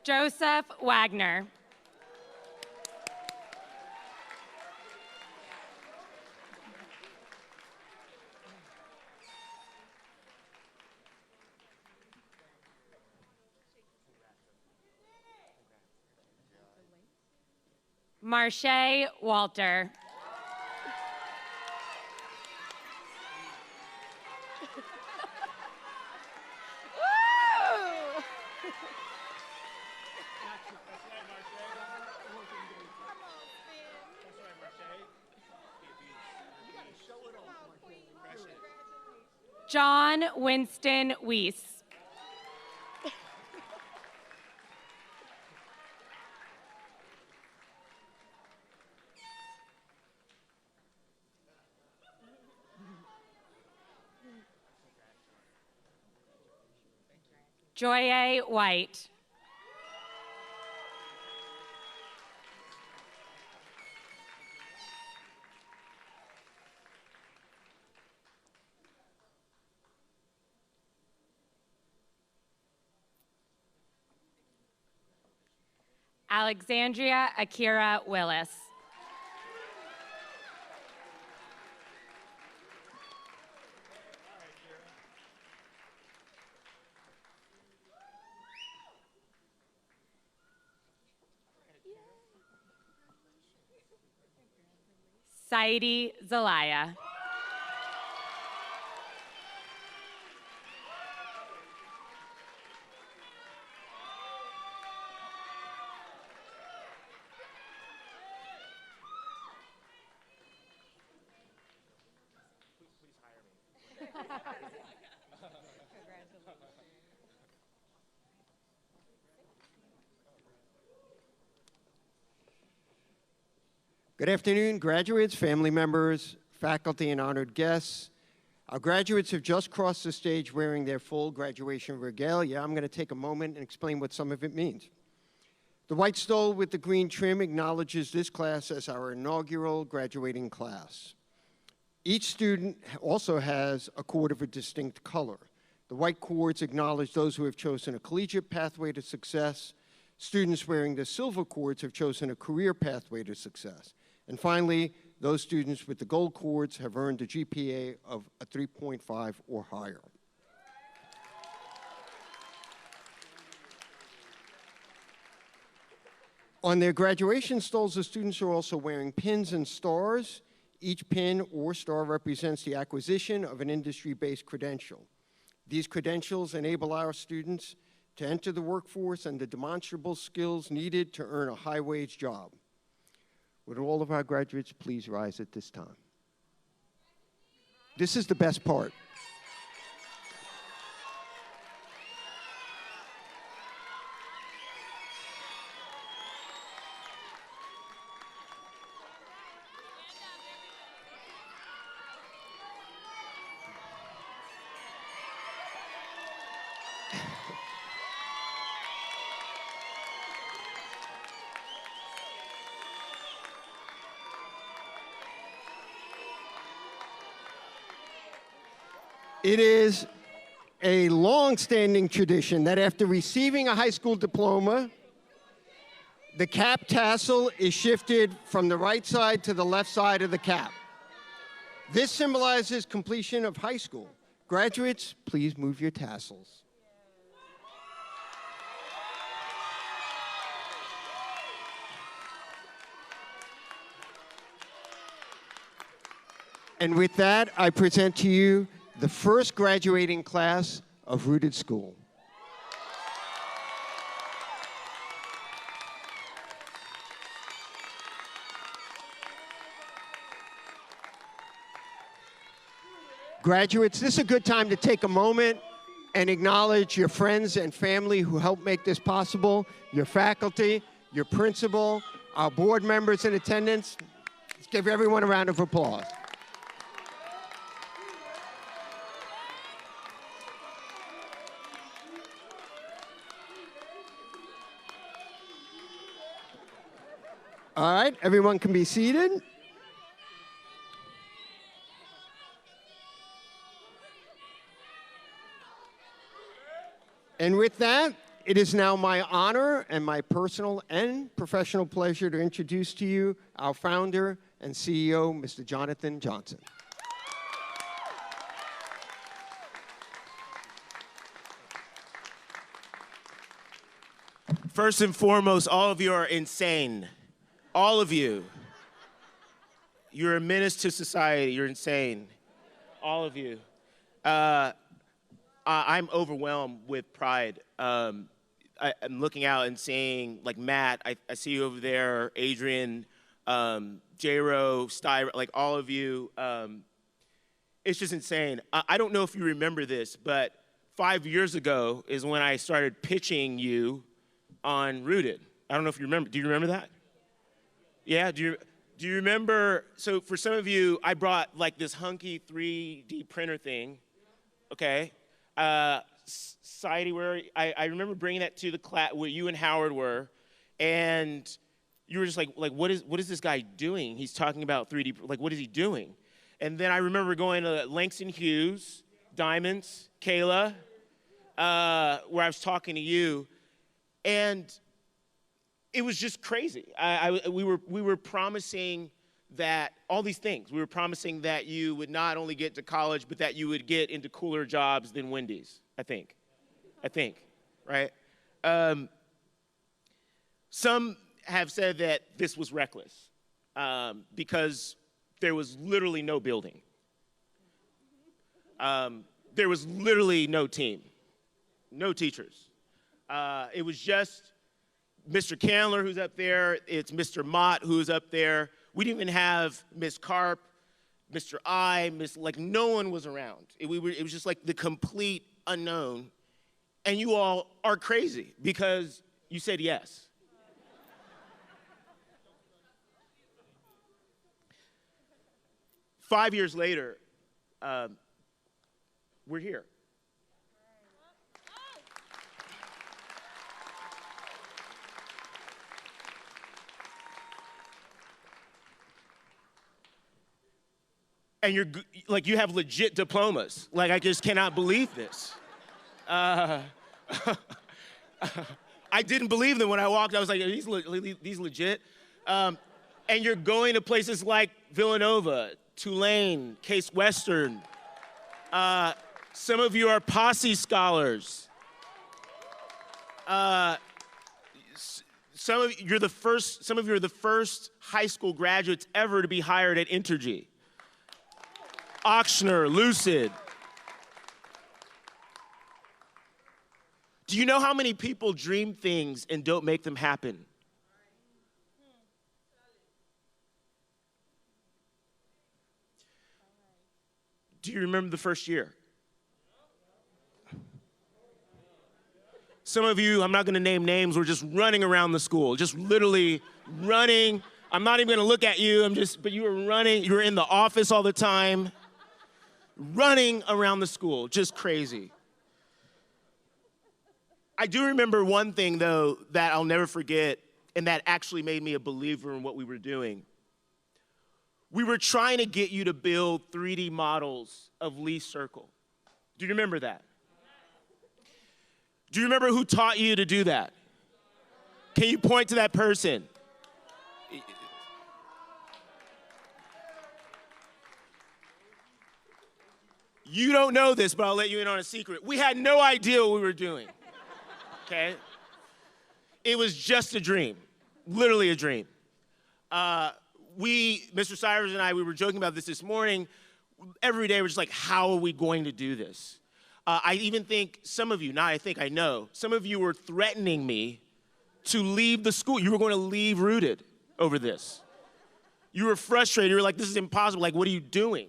Joseph Wagner. Marche Walter. John Winston Weiss. Joye White. Alexandria Akira Willis. Saidi Zelaya. Good afternoon, graduates, family members, faculty, and honored guests. Our graduates have just crossed the stage wearing their full graduation regalia. I'm going to take a moment and explain what some of it means. The white stole with the green trim acknowledges this class as our inaugural graduating class. Each student also has a cord of a distinct color. The white cords acknowledge those who have chosen a collegiate pathway to success. Students wearing the silver cords have chosen a career pathway to success. And finally, those students with the gold cords have earned a GPA of a 3.5 or higher. On their graduation stoles, the students are also wearing pins and stars. Each pin or star represents the acquisition of an industry-based credential. These credentials enable our students to enter the workforce and the demonstrable skills needed to earn a high-wage job. Would all of our graduates please rise at this time? This is the best part. It is a long-standing tradition that after receiving a high school diploma, the cap tassel is shifted from the right side to the left side of the cap. This symbolizes completion of high school. Graduates, please move your tassels. And with that, I present to you the first graduating class of Rooted School. Graduates, this is a good time to take a moment and acknowledge your friends and family who helped make this possible, your faculty, your principal, our board members in attendance. Let's give everyone a round of applause. All right, everyone can be seated. And with that, it is now my honor and my personal and professional pleasure to introduce to you our founder and CEO, Mr. Jonathan Johnson. First and foremost, all of you are insane. All of you. You're a menace to society. You're insane. All of you. I'm overwhelmed with pride. I'm looking out and seeing, like Matt, I see you over there, Adrian, J-Ro, Styra, like all of you. It's just insane. I don't know if you remember this, but 5 years ago is when I started pitching you on Rooted. I don't know if you remember. Do you remember that? Yeah, do you remember? So for some of you, I brought like this hunky 3D printer thing, okay? Society where I remember bringing that to the class where you and Howard were, and you were just like what is this guy doing? He's talking about 3D, like what is he doing? And then I remember going to Langston Hughes, Diamonds, Kayla, where I was talking to you, and it was just crazy. We were promising that all these things. We were promising that you would not only get to college, but that you would get into cooler jobs than Wendy's, I think, right? Some have said that this was reckless because there was literally no building. There was literally no team, no teachers. It was just Mr. Candler, who's up there. It's Mr. Mott, who's up there. We didn't even have Miss Karp, Mr. Like no one was around. It was just like the complete unknown. And you all are crazy because you said yes. 5 years later, we're here. And you have legit diplomas. Like, I just cannot believe this. I didn't believe them when I walked. I was like, are these legit? And you're going to places like Villanova, Tulane, Case Western. Some of you are Posse scholars. Some of you are the first high school graduates ever to be hired at Entergy. Ochsner, Lucid. Do you know how many people dream things and don't make them happen? Do you remember the first year? Some of you, I'm not going to name names, were just running around the school, just literally running. I'm not even going to look at you. But you were running. You were in the office all the time, running around the school, just crazy. I do remember one thing, though, that I'll never forget, and that actually made me a believer in what we were doing. We were trying to get you to build 3D models of Lee Circle. Do you remember that? Do you remember who taught you to do that? Can you point to that person? You don't know this, but I'll let you in on a secret. We had no idea what we were doing, okay? It was just a dream, literally a dream. Mr. Cyrus and I, we were joking about this morning. Every day we're just like, how are we going to do this? I even think some of you, I know, some of you were threatening me to leave the school. You were going to leave Rooted over this. You were frustrated. You were like, this is impossible. Like, what are you doing?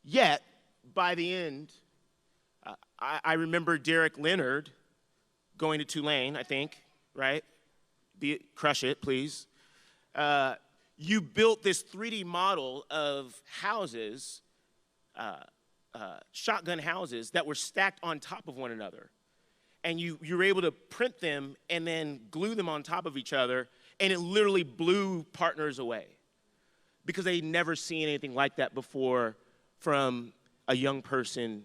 Yet, by the end, I remember Derek Leonard going to Tulane, I think, right? Crush it, please. You built this 3D model of houses, shotgun houses that were stacked on top of one another. And you were able to print them and then glue them on top of each other, and it literally blew partners away because they'd never seen anything like that before from a young person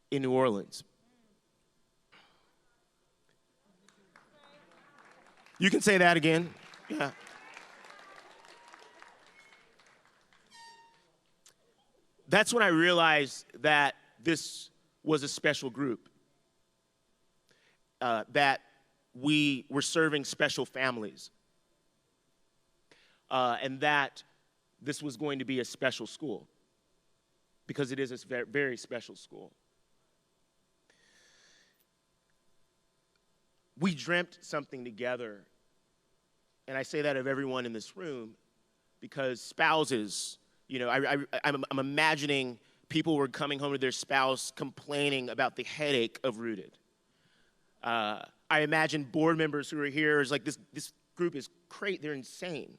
in New Orleans. You can say that again. Yeah. That's when I realized that this was a special group, that we were serving special families, and that this was going to be a special school, because it is a very, very special school. We dreamt something together, and I say that of everyone in this room, because spouses, I'm imagining people were coming home to their spouse complaining about the headache of Rooted. I imagine board members who are here is like, this group is great, they're insane.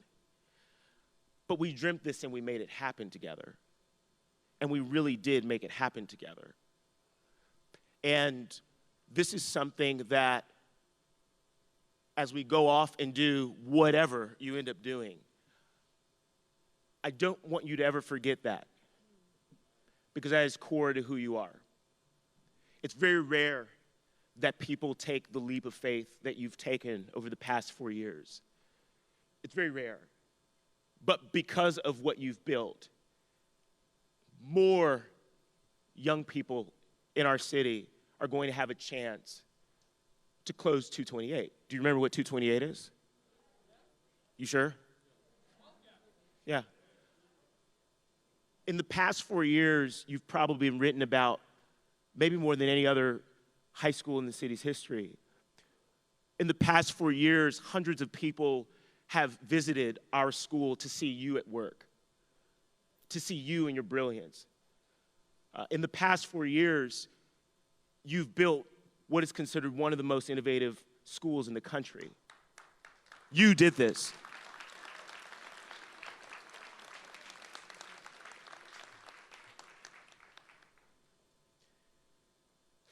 But we dreamt this and we made it happen together. And we really did make it happen together. And this is something that, as we go off and do whatever you end up doing, I don't want you to ever forget that, because that is core to who you are. It's very rare that people take the leap of faith that you've taken over the past 4 years. It's very rare. But because of what you've built, more young people in our city are going to have a chance to close 228. Do you remember what 228 is? You sure? Yeah. In the past 4 years, you've probably been written about maybe more than any other high school in the city's history. In the past 4 years, hundreds of people have visited our school to see you at work, to see you and your brilliance. In the past 4 years, you've built what is considered one of the most innovative schools in the country. You did this.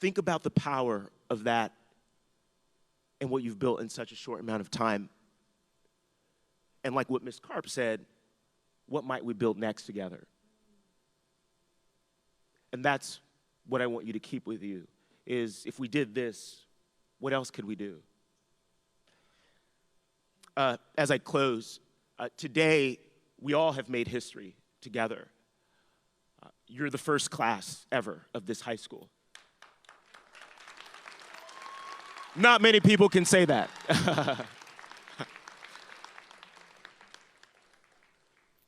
Think about the power of that and what you've built in such a short amount of time. And like what Ms. Karp said, what might we build next together? And that's what I want you to keep with you, is if we did this, what else could we do? As I close, today, we all have made history together. You're the first class ever of this high school. Not many people can say that.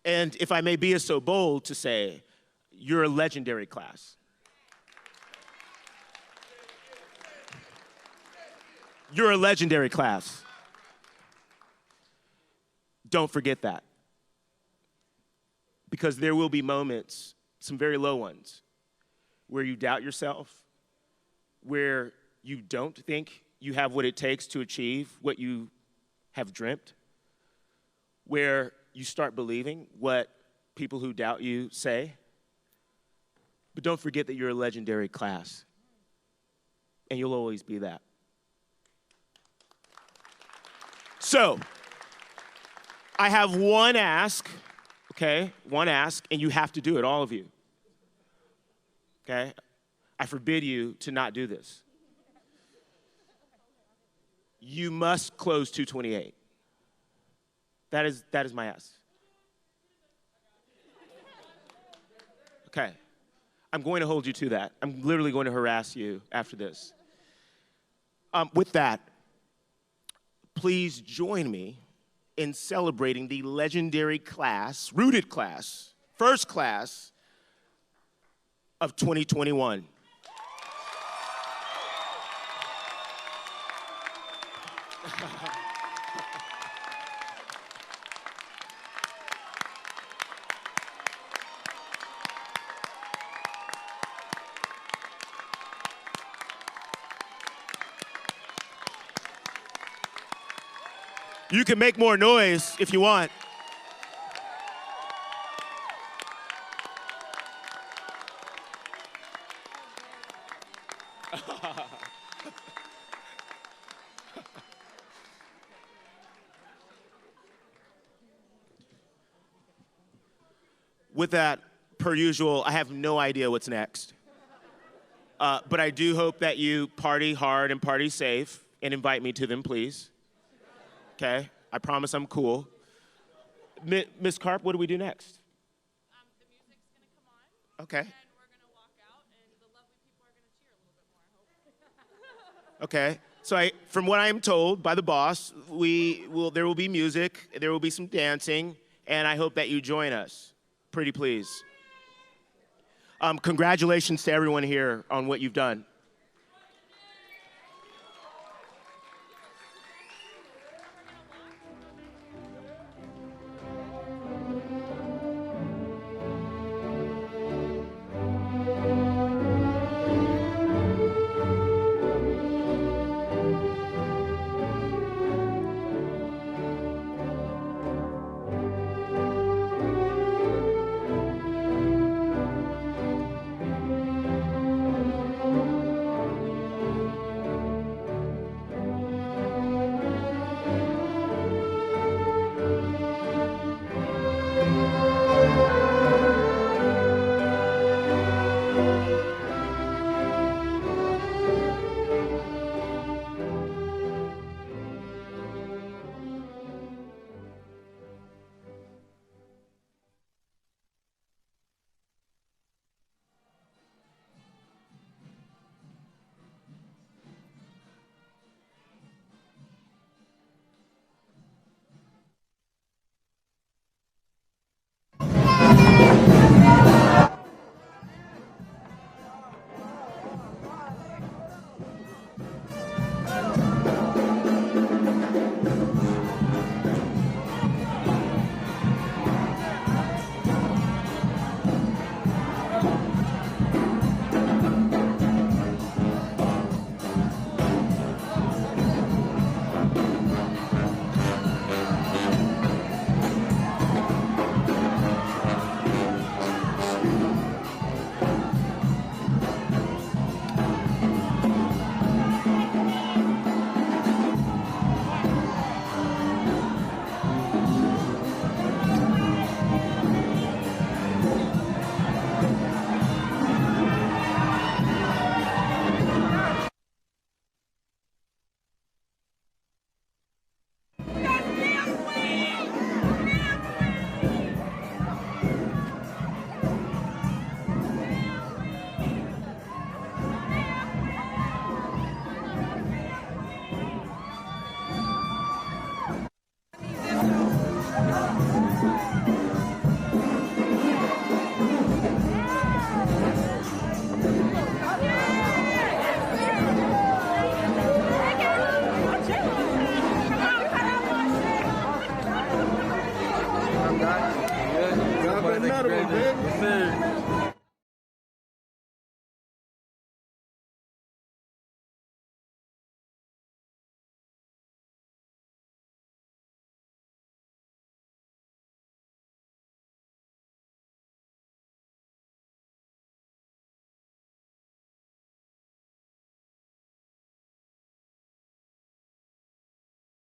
And if I may be so bold to say, you're a legendary class. You're a legendary class. Don't forget that. Because there will be moments, some very low ones, where you doubt yourself, where you don't think you have what it takes to achieve what you have dreamt, where you start believing what people who doubt you say. But don't forget that you're a legendary class, and you'll always be that. So, I have one ask, okay? One ask, and you have to do it, all of you. Okay? I forbid you to not do this. You must close 228. That is my ask. Okay. I'm going to hold you to that. I'm literally going to harass you after this. With that, please join me in celebrating the legendary class, rooted class, first class of 2021. You can make more noise if you want. With that, per usual, I have no idea what's next. But I do hope that you party hard and party safe and invite me to them, please. Okay? I promise I'm cool. Ms. Karp, what do we do next? The music's going to come on. Okay. And we're going to walk out, and the lovely people are going to cheer a little bit more, I hope. Okay. So from what I am told by the boss, there will be music, there will be some dancing, and I hope that you join us. Pretty please. Congratulations to everyone here on what you've done.